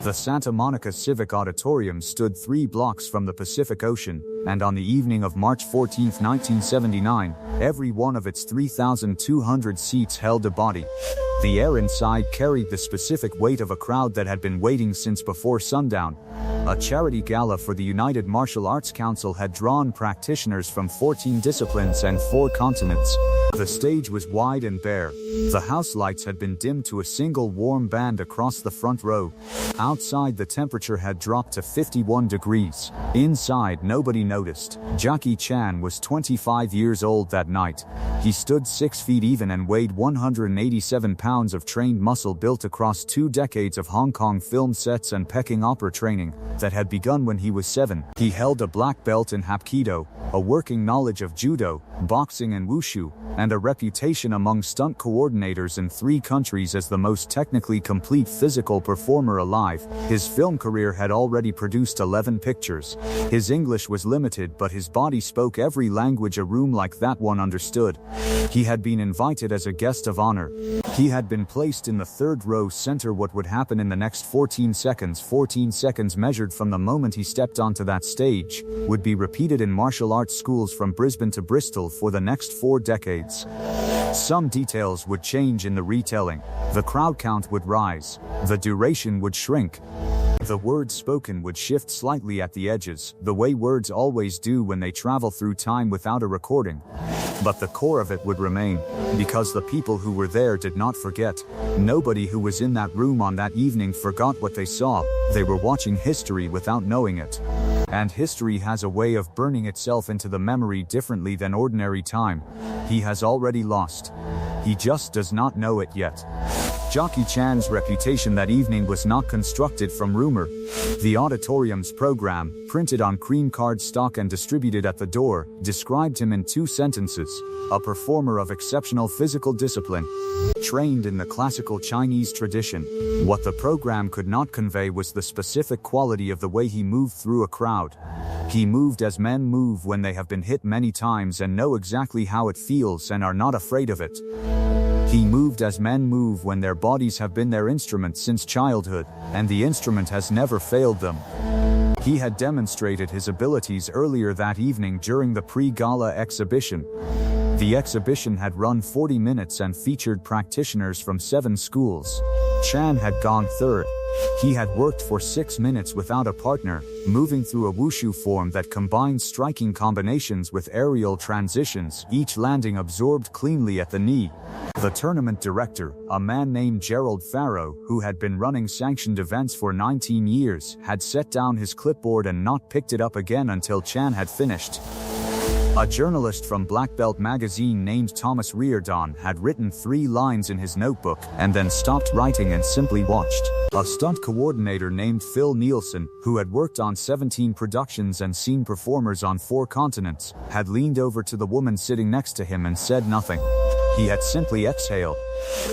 The Santa Monica Civic Auditorium stood 3 blocks from the Pacific Ocean, and on the evening of March 14, 1979, every one of its 3,200 seats held a body. The air inside carried the specific weight of a crowd that had been waiting since before sundown. A charity gala for the United Martial Arts Council had drawn practitioners from 14 disciplines and 4 continents. The stage was wide and bare. The house lights had been dimmed to a single warm band across the front row. Outside, the temperature had dropped to 51 degrees. Inside, nobody noticed. Jackie Chan was 25 years old that night. He stood 6 feet even and weighed 187 pounds of trained muscle built across 2 decades of Hong Kong film sets and Peking opera training that had begun when he was 7. He held a black belt in Hapkido, a working knowledge of judo, boxing and wushu, and a reputation among stunt coordinators in 3 countries as the most technically complete physical performer alive. His film career had already produced 11 pictures. His English was limited, but his body spoke every language a room like that one understood. He had been invited as a guest of honor. He had been placed in the 3rd row center. What would happen in the next 14 seconds measured from the moment he stepped onto that stage, would be repeated in martial arts schools from Brisbane to Bristol for the next 4 decades. Some details would change in the retelling. The crowd count would rise. The duration would shrink. The words spoken would shift slightly at the edges, the way words always do when they travel through time without a recording. But the core of it would remain, because the people who were there did not forget. Nobody who was in that room on that evening forgot what they saw. They were watching history without knowing it. And history has a way of burning itself into the memory differently than ordinary time. He has already lost. He just does not know it yet. Jackie Chan's reputation that evening was not constructed from rumor. The auditorium's program, printed on cream card stock and distributed at the door, described him in 2 sentences: a performer of exceptional physical discipline, trained in the classical Chinese tradition. What the program could not convey was the specific quality of the way he moved through a crowd. He moved as men move when they have been hit many times and know exactly how it feels and are not afraid of it. He moved as men move when their bodies have been their instrument since childhood, and the instrument has never failed them. He had demonstrated his abilities earlier that evening during the pre-gala exhibition. The exhibition had run 40 minutes and featured practitioners from 7 schools. Chan had gone 3rd. He had worked for 6 minutes without a partner, moving through a wushu form that combined striking combinations with aerial transitions, each landing absorbed cleanly at the knee. The tournament director, a man named Gerald Farrow, who had been running sanctioned events for 19 years, had set down his clipboard and not picked it up again until Chan had finished. A journalist from Black Belt magazine named Thomas Reardon had written 3 lines in his notebook and then stopped writing and simply watched. A stunt coordinator named Phil Nielsen, who had worked on 17 productions and seen performers on 4 continents, had leaned over to the woman sitting next to him and said nothing. He had simply exhaled.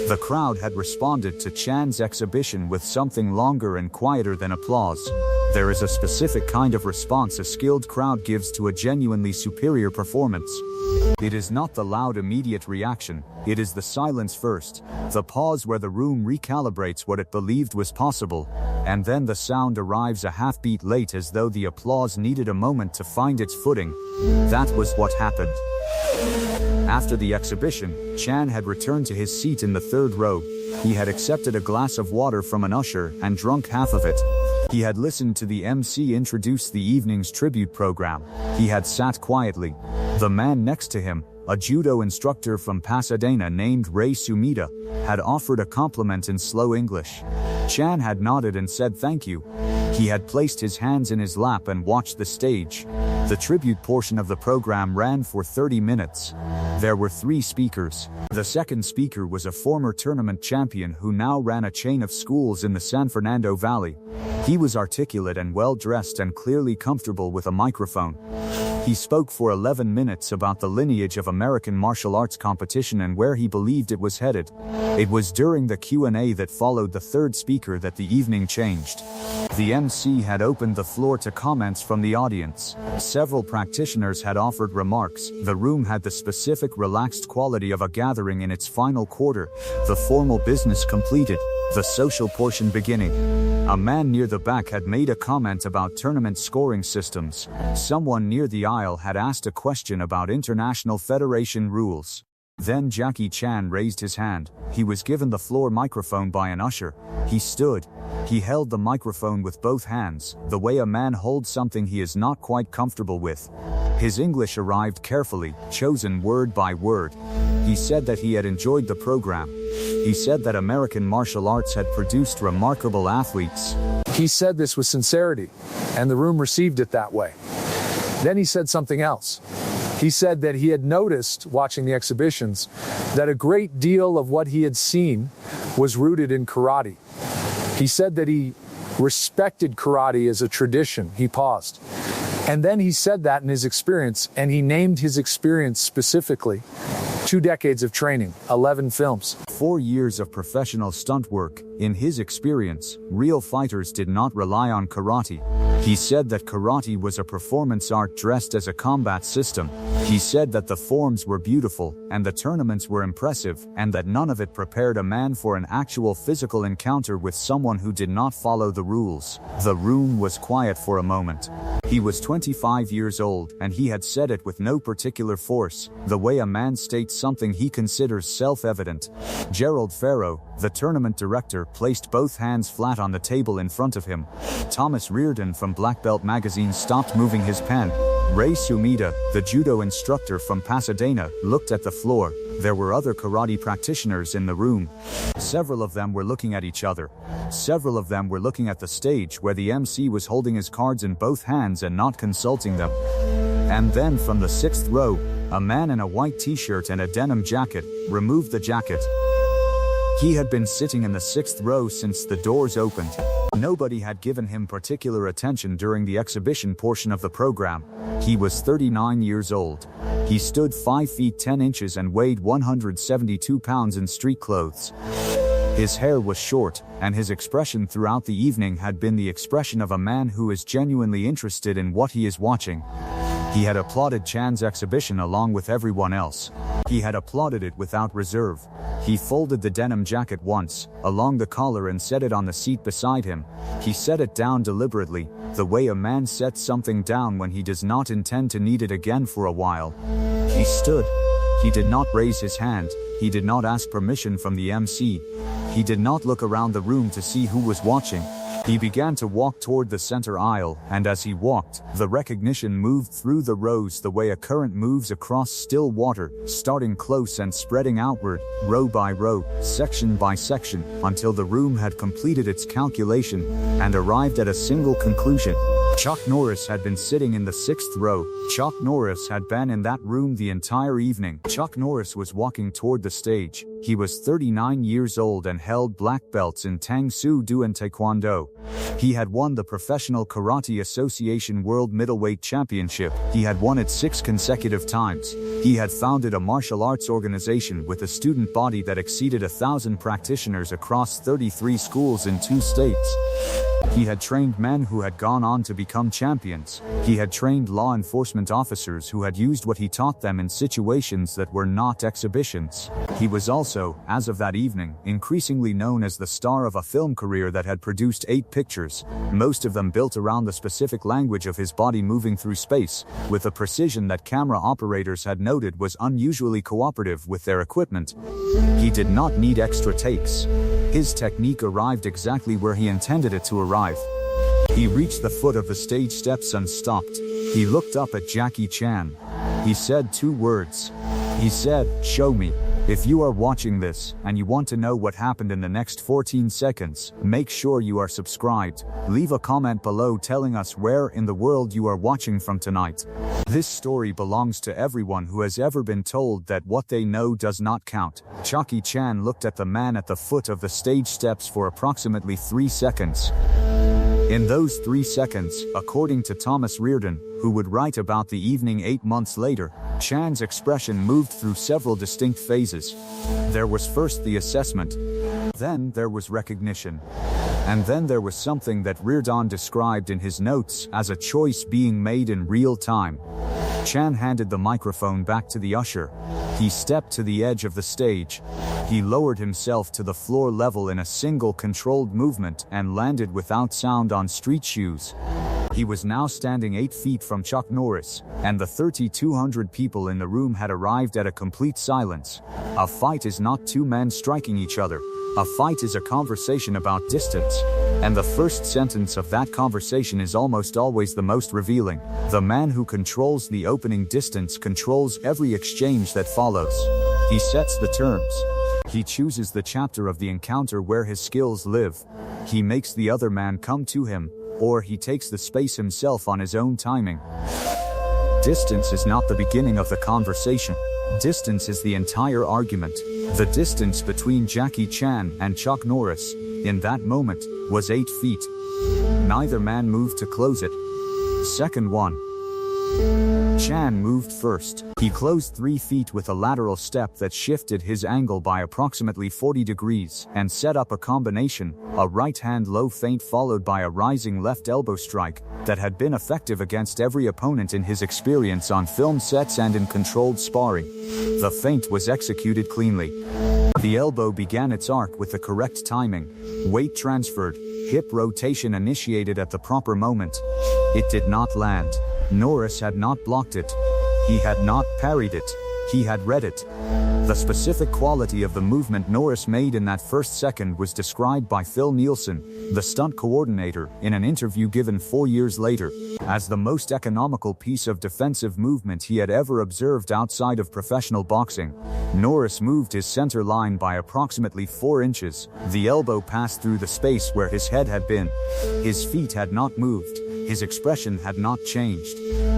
The crowd had responded to Chan's exhibition with something longer and quieter than applause. There is a specific kind of response a skilled crowd gives to a genuinely superior performance. It is not the loud immediate reaction, it is the silence first, the pause where the room recalibrates what it believed was possible, and then the sound arrives a half-beat late as though the applause needed a moment to find its footing. That was what happened. After the exhibition, Chan had returned to his seat in the 3rd row. He had accepted a glass of water from an usher and drunk half of it. He had listened to the MC introduce the evening's tribute program. He had sat quietly. The man next to him, a judo instructor from Pasadena named Ray Sumida, had offered a compliment in slow English. Chan had nodded and said thank you. He had placed his hands in his lap and watched the stage. The tribute portion of the program ran for 30 minutes. There were 3 speakers. The second speaker was a former tournament champion who now ran a chain of schools in the San Fernando Valley. He was articulate and well-dressed and clearly comfortable with a microphone. He spoke for 11 minutes about the lineage of American martial arts competition and where he believed it was headed. It was during the Q&A that followed the 3rd speaker that the evening changed. The MC had opened the floor to comments from the audience. Several practitioners had offered remarks. The room had the specific relaxed quality of a gathering in its final quarter, the formal business completed, the social portion beginning. A man near the back had made a comment about tournament scoring systems. Someone near the aisle had asked a question about International Federation rules. Then Jackie Chan raised his hand. He was given the floor microphone by an usher. He stood. He held the microphone with both hands, the way a man holds something he is not quite comfortable with. His English arrived carefully, chosen word by word. He said that he had enjoyed the program. He said that American martial arts had produced remarkable athletes. He said this with sincerity, and the room received it that way. Then he said something else. He said that he had noticed, watching the exhibitions, that a great deal of what he had seen was rooted in karate. He said that he respected karate as a tradition. He paused. And then he said that in his experience, and he named his experience specifically. 2 decades of training, 11 films. 4 years of professional stunt work. In his experience, real fighters did not rely on karate. He said that karate was a performance art dressed as a combat system. He said that the forms were beautiful, and the tournaments were impressive, and that none of it prepared a man for an actual physical encounter with someone who did not follow the rules. The room was quiet for a moment. He was 25 years old, and he had said it with no particular force, the way a man states something he considers self-evident. Gerald Farrow, the tournament director, placed both hands flat on the table in front of him. Thomas Reardon from Black Belt magazine stopped moving his pen. Ray Sumida, the judo instructor from Pasadena, looked at the floor. There were other karate practitioners in the room. Several of them were looking at each other. Several of them were looking at the stage where the MC was holding his cards in both hands and not consulting them. And then from the 6th row, a man in a white t-shirt and a denim jacket removed the jacket. He had been sitting in the 6th row since the doors opened. Nobody had given him particular attention during the exhibition portion of the program. He was 39 years old. He stood 5 feet 10 inches and weighed 172 pounds in street clothes. His hair was short, and his expression throughout the evening had been the expression of a man who is genuinely interested in what he is watching. He had applauded Chan's exhibition along with everyone else. He had applauded it without reserve. He folded the denim jacket once, along the collar, and set it on the seat beside him. He set it down deliberately, the way a man sets something down when he does not intend to need it again for a while. He stood. He did not raise his hand. He did not ask permission from the MC. He did not look around the room to see who was watching. He began to walk toward the center aisle, and as he walked, the recognition moved through the rows the way a current moves across still water, starting close and spreading outward, row by row, section by section, until the room had completed its calculation and arrived at a single conclusion. Chuck Norris had been sitting in the 6th row. Chuck Norris had been in that room the entire evening. Chuck Norris was walking toward the stage. He was 39 years old and held black belts in Tang Soo Do and Taekwondo. He had won the Professional Karate Association World Middleweight Championship. He had won it 6 consecutive times. He had founded a martial arts organization with a student body that exceeded 1,000 practitioners across 33 schools in 2 states. He had trained men who had gone on to become champions. He had trained law enforcement officers who had used what he taught them in situations that were not exhibitions. He was also, as of that evening, increasingly known as the star of a film career that had produced 8 pictures, most of them built around the specific language of his body moving through space, with a precision that camera operators had noted was unusually cooperative with their equipment. He did not need extra takes. His technique arrived exactly where he intended it to arrive. He reached the foot of the stage steps and stopped. He looked up at Jackie Chan. He said 2 words. He said, "Show me." If you are watching this, and you want to know what happened in the next 14 seconds, make sure you are subscribed. Leave a comment below telling us where in the world you are watching from tonight. This story belongs to everyone who has ever been told that what they know does not count. Jackie Chan looked at the man at the foot of the stage steps for approximately 3 seconds. In those 3 seconds, according to Thomas Reardon, who would write about the evening 8 months later, Chan's expression moved through several distinct phases. There was first the assessment. Then there was recognition. And then there was something that Reardon described in his notes as a choice being made in real time. Chan handed the microphone back to the usher. He stepped to the edge of the stage. He lowered himself to the floor level in a single controlled movement and landed without sound on street shoes. He was now standing 8 feet from Chuck Norris, and the 3,200 people in the room had arrived at a complete silence. A fight is not two men striking each other. A fight is a conversation about distance. And the first sentence of that conversation is almost always the most revealing. The man who controls the opening distance controls every exchange that follows. He sets the terms. He chooses the chapter of the encounter where his skills live. He makes the other man come to him, or he takes the space himself on his own timing. Distance is not the beginning of the conversation. Distance is the entire argument. The distance between Jackie Chan and Chuck Norris, in that moment, was 8 feet. Neither man moved to close it. Second one. Chan moved first. He closed 3 feet with a lateral step that shifted his angle by approximately 40 degrees and set up a combination, a right-hand low feint followed by a rising left elbow strike, that had been effective against every opponent in his experience on film sets and in controlled sparring. The feint was executed cleanly. The elbow began its arc with the correct timing. Weight transferred, hip rotation initiated at the proper moment. It did not land. Norris had not blocked it. He had not parried it. He had read it. The specific quality of the movement Norris made in that first second was described by Phil Nielsen, the stunt coordinator, in an interview given 4 years later, as the most economical piece of defensive movement he had ever observed outside of professional boxing. Norris moved his center line by approximately 4 inches. The elbow passed through the space where his head had been. His feet had not moved. His expression had not changed.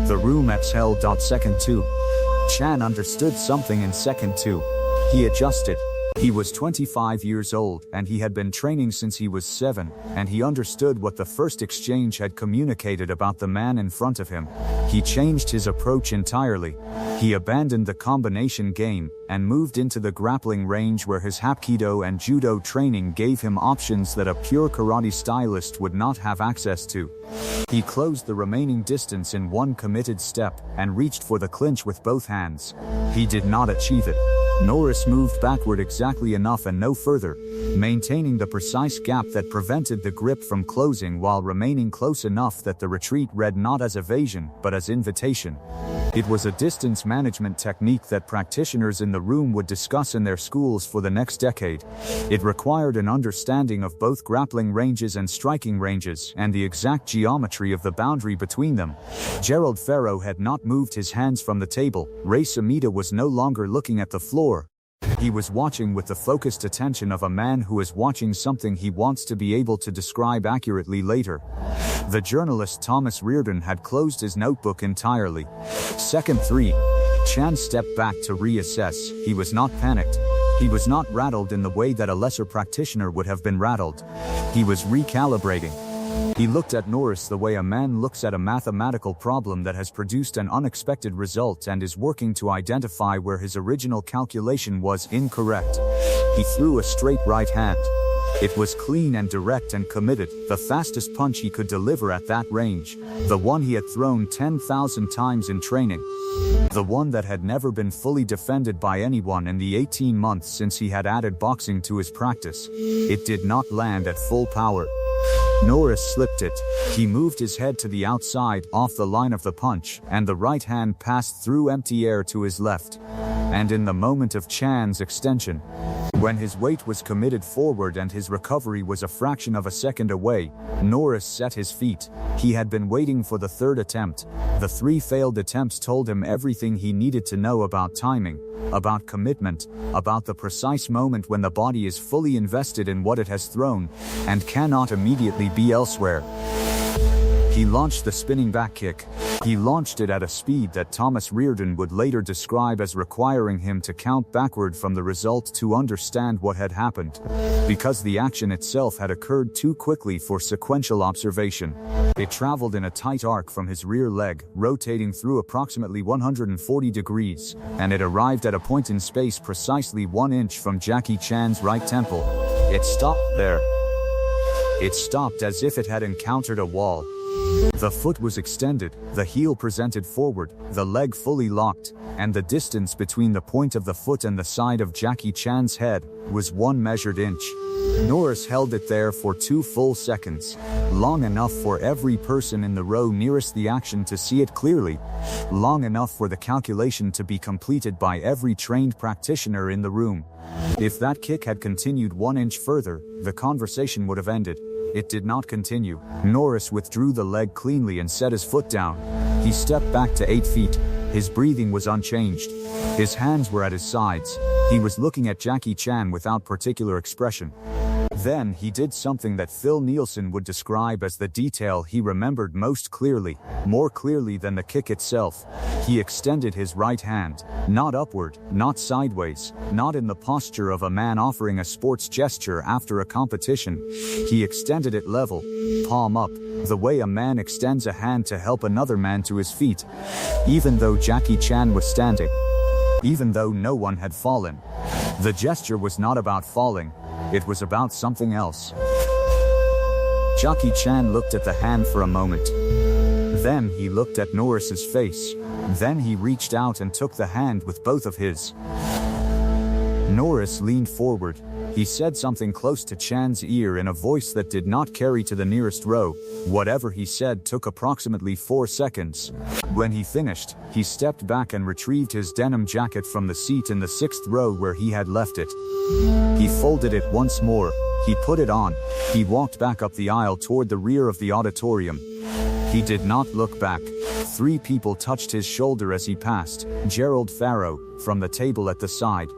The room exhaled. Second 2. Chan understood something in second 2. He adjusted. He was 25 years old, and he had been training since he was 7, and he understood what the first exchange had communicated about the man in front of him. He changed his approach entirely. He abandoned the combination game and moved into the grappling range where his Hapkido and Judo training gave him options that a pure karate stylist would not have access to. He closed the remaining distance in one committed step and reached for the clinch with both hands. He did not achieve it. Norris moved backward exactly enough and no further, maintaining the precise gap that prevented the grip from closing while remaining close enough that the retreat read not as evasion but as invitation. It was a distance management technique that practitioners in the room would discuss in their schools for the next decade. It required an understanding of both grappling ranges and striking ranges and the exact geometry of the boundary between them. Gerald Ferro had not moved his hands from the table. Ray Samita was no longer looking at the floor. He was watching with the focused attention of a man who is watching something he wants to be able to describe accurately later. The journalist Thomas Reardon had closed his notebook entirely. Second 3. Chan stepped back to reassess. He was not panicked. He was not rattled in the way that a lesser practitioner would have been rattled. He was recalibrating. He looked at Norris the way a man looks at a mathematical problem that has produced an unexpected result and is working to identify where his original calculation was incorrect. He threw a straight right hand. It was clean and direct and committed, the fastest punch he could deliver at that range, the one he had thrown 10,000 times in training, the one that had never been fully defended by anyone in the 18 months since he had added boxing to his practice. It did not land at full power. Norris slipped it. He moved his head to the outside, off the line of the punch, and the right hand passed through empty air to his left. And in the moment of Chan's extension, when his weight was committed forward and his recovery was a fraction of a second away, Norris set his feet. He had been waiting for the third attempt. The 3 failed attempts told him everything he needed to know about timing, about commitment, about the precise moment when the body is fully invested in what it has thrown, and cannot immediately be elsewhere. He launched the spinning back kick. He launched it at a speed that Thomas Reardon would later describe as requiring him to count backward from the result to understand what had happened, because the action itself had occurred too quickly for sequential observation. It traveled in a tight arc from his rear leg, rotating through approximately 140 degrees, and it arrived at a point in space precisely 1 inch from Jackie Chan's right temple. It stopped there. It stopped as if it had encountered a wall. The foot was extended, the heel presented forward, the leg fully locked, and the distance between the point of the foot and the side of Jackie Chan's head was 1 measured inch. Norris held it there for 2 full seconds, long enough for every person in the row nearest the action to see it clearly, long enough for the calculation to be completed by every trained practitioner in the room. If that kick had continued 1 inch further, the conversation would have ended. It did not continue. Norris withdrew the leg cleanly and set his foot down. He stepped back to 8 feet. His breathing was unchanged. His hands were at his sides. He was looking at Jackie Chan without particular expression. Then he did something that Phil Nielsen would describe as the detail he remembered most clearly, more clearly than the kick itself. He extended his right hand, not upward, not sideways, not in the posture of a man offering a sports gesture after a competition. He extended it level, palm up, the way a man extends a hand to help another man to his feet. Even though Jackie Chan was standing, even though no one had fallen. The gesture was not about falling. It was about something else. Jackie Chan looked at the hand for a moment. Then he looked at Norris's face. Then he reached out and took the hand with both of his. Norris leaned forward. He said something close to Chan's ear in a voice that did not carry to the nearest row. Whatever he said took approximately 4 seconds. When he finished, he stepped back and retrieved his denim jacket from the seat in the 6th row where he had left it. He folded it once more. He put it on. He walked back up the aisle toward the rear of the auditorium. He did not look back. 3 people touched his shoulder as he passed. Gerald Farrow, from the table at the side.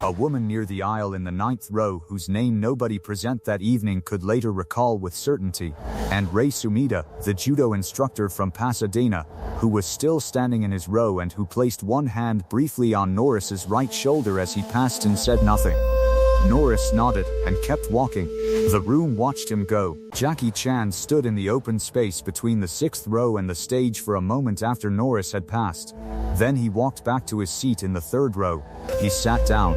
A woman near the aisle in the 9th row whose name nobody present that evening could later recall with certainty. And Ray Sumida, the judo instructor from Pasadena, who was still standing in his row and who placed one hand briefly on Norris's right shoulder as he passed and said nothing. Norris nodded and kept walking. The room watched him go. Jackie Chan stood in the open space between the 6th row and the stage for a moment after Norris had passed. Then he walked back to his seat in the 3rd row. He sat down.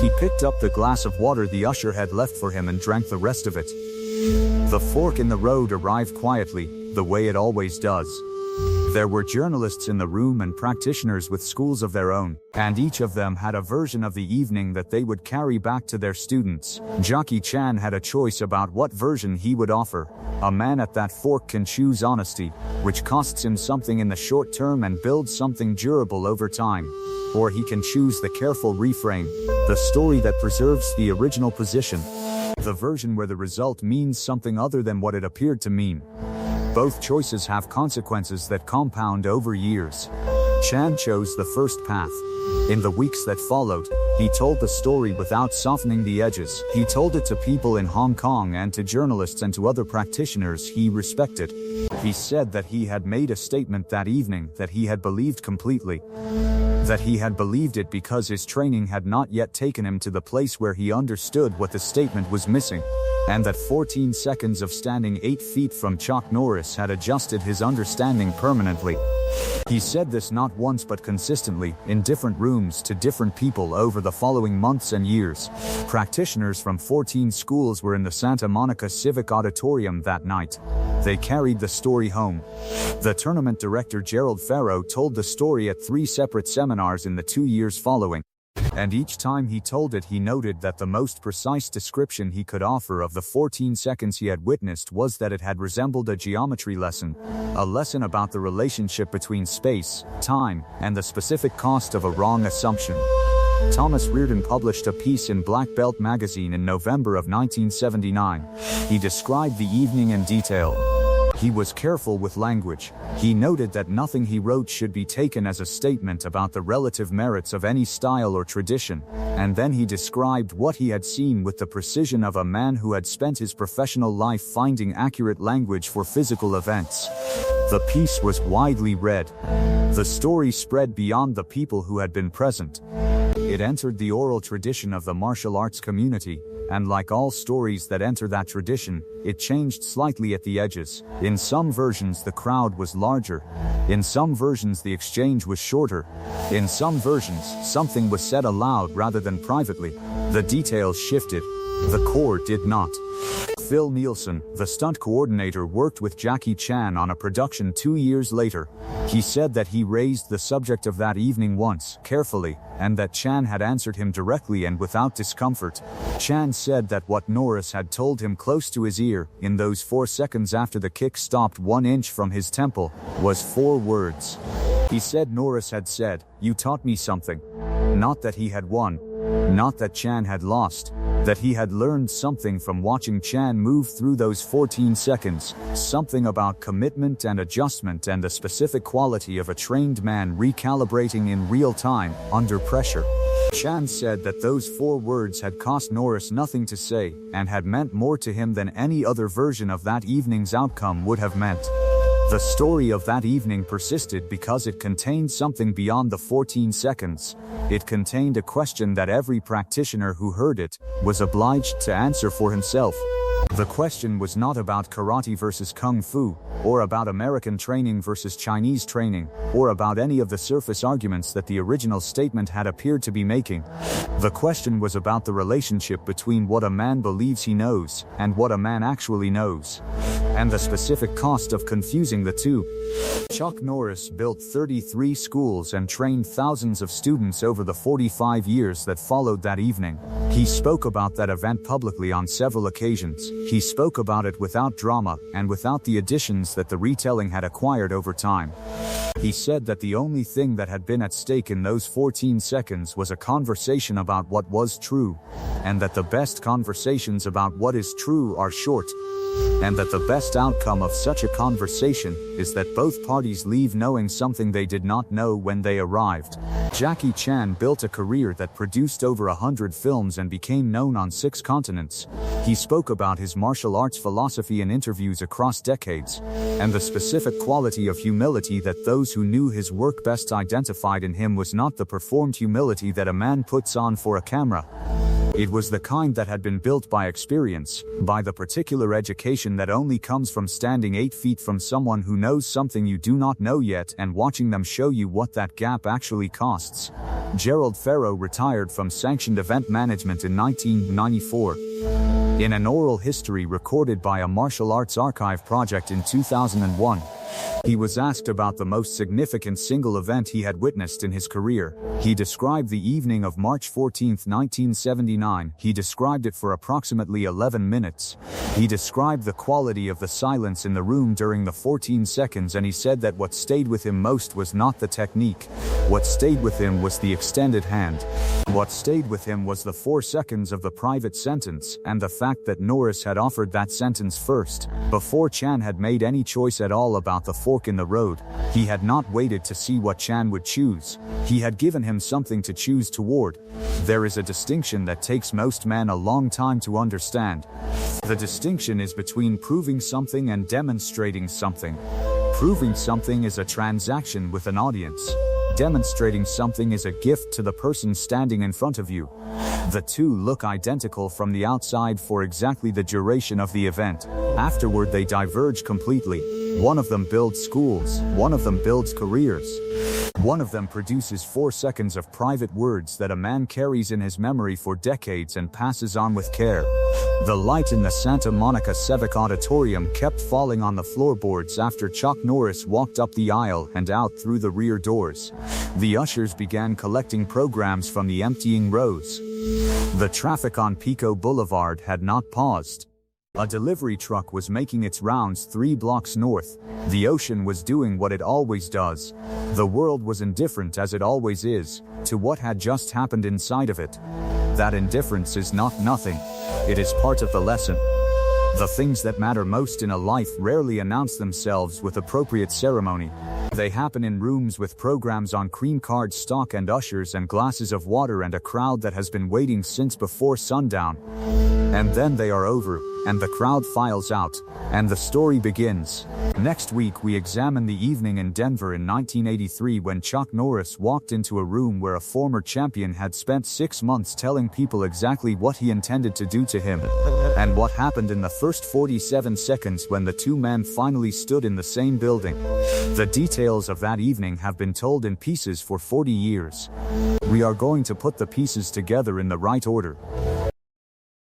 He picked up the glass of water the usher had left for him and drank the rest of it. The fork in the road arrived quietly, the way it always does. There were journalists in the room and practitioners with schools of their own, and each of them had a version of the evening that they would carry back to their students. Jackie Chan had a choice about what version he would offer. A man at that fork can choose honesty, which costs him something in the short term and builds something durable over time. Or he can choose the careful reframe, the story that preserves the original position, the version where the result means something other than what it appeared to mean. Both choices have consequences that compound over years. Chan chose the first path. In the weeks that followed, he told the story without softening the edges. He told it to people in Hong Kong and to journalists and to other practitioners he respected. He said that he had made a statement that evening that he had believed completely. That he had believed it because his training had not yet taken him to the place where he understood what the statement was missing. And that 14 seconds of standing 8 feet from Chuck Norris had adjusted his understanding permanently. He said this not once but consistently, in different rooms to different people over the following months and years. Practitioners from 14 schools were in the Santa Monica Civic Auditorium that night. They carried the story home. The tournament director Gerald Farrow told the story at 3 separate seminars in the 2 years following. And each time he told it, he noted that the most precise description he could offer of the 14 seconds he had witnessed was that it had resembled a geometry lesson, a lesson about the relationship between space, time, and the specific cost of a wrong assumption. Thomas Reardon published a piece in Black Belt magazine in November of 1979. He described the evening in detail. He was careful with language. He noted that nothing he wrote should be taken as a statement about the relative merits of any style or tradition, and then he described what he had seen with the precision of a man who had spent his professional life finding accurate language for physical events. The piece was widely read. The story spread beyond the people who had been present. It entered the oral tradition of the martial arts community, and like all stories that enter that tradition, it changed slightly at the edges. In some versions the crowd was larger. In some versions the exchange was shorter. In some versions, something was said aloud rather than privately. The details shifted. The core did not. Phil Nielsen, the stunt coordinator, worked with Jackie Chan on a production 2 years later. He said that he raised the subject of that evening once, carefully, and that Chan had answered him directly and without discomfort. Chan said that what Norris had told him close to his ear, in those 4 seconds after the kick stopped 1 inch from his temple, was 4 words. He said Norris had said, "You taught me something." Not that he had won. Not that Chan had lost. That he had learned something from watching Chan move through those 14 seconds. Something about commitment and adjustment and the specific quality of a trained man recalibrating in real time, under pressure. Chan said that those 4 words had cost Norris nothing to say, and had meant more to him than any other version of that evening's outcome would have meant. The story of that evening persisted because it contained something beyond the 14 seconds. It contained a question that every practitioner who heard it was obliged to answer for himself. The question was not about karate versus kung fu, or about American training versus Chinese training, or about any of the surface arguments that the original statement had appeared to be making. The question was about the relationship between what a man believes he knows, and what a man actually knows, and the specific cost of confusing the two. Chuck Norris built 33 schools and trained thousands of students over the 45 years that followed that evening. He spoke about that event publicly on several occasions. He spoke about it without drama, and without the additions that the retelling had acquired over time. He said that the only thing that had been at stake in those 14 seconds was a conversation about what was true, and that the best conversations about what is true are short, and that the best outcome of such a conversation is that both parties leave knowing something they did not know when they arrived. Jackie Chan built a career that produced over 100 films and became known on 6 continents. He spoke about his martial arts philosophy in interviews across decades, and the specific quality of humility that those who knew his work best identified in him was not the performed humility that a man puts on for a camera. It was the kind that had been built by experience, by the particular education that only comes from standing 8 feet from someone who knows something you do not know yet and watching them show you what that gap actually costs. Gerald Farrow retired from sanctioned event management in 1994. In an oral history recorded by a martial arts archive project in 2001, he was asked about the most significant single event he had witnessed in his career. He described the evening of March 14, 1979. He described it for approximately 11 minutes. He described the quality of the silence in the room during the 14 seconds, and he said that what stayed with him most was not the technique. What stayed with him was the extended hand. What stayed with him was the 4 seconds of the private sentence, and the fact that Norris had offered that sentence first, before Chan had made any choice at all about the fork in the road. He had not waited to see what Chan would choose. He had given him something to choose toward. There is a distinction that takes most men a long time to understand. The distinction is between proving something and demonstrating something. Proving something is a transaction with an audience. Demonstrating something is a gift to the person standing in front of you. The two look identical from the outside for exactly the duration of the event. Afterward, they diverge completely. One of them builds schools, one of them builds careers. One of them produces 4 seconds of private words that a man carries in his memory for decades and passes on with care. The light in the Santa Monica Civic Auditorium kept falling on the floorboards after Chuck Norris walked up the aisle and out through the rear doors. The ushers began collecting programs from the emptying rows. The traffic on Pico Boulevard had not paused. A delivery truck was making its rounds 3 blocks north. The ocean was doing what it always does. The world was indifferent, as it always is, to what had just happened inside of it. That indifference is not nothing. It is part of the lesson. The things that matter most in a life rarely announce themselves with appropriate ceremony. They happen in rooms with programs on cream card stock and ushers and glasses of water and a crowd that has been waiting since before sundown. And then they are over, and the crowd files out, and the story begins. Next week we examine the evening in Denver in 1983 when Chuck Norris walked into a room where a former champion had spent 6 months telling people exactly what he intended to do to him, and what happened in the first 47 seconds when the two men finally stood in the same building. The details of that evening have been told in pieces for 40 years. We are going to put the pieces together in the right order.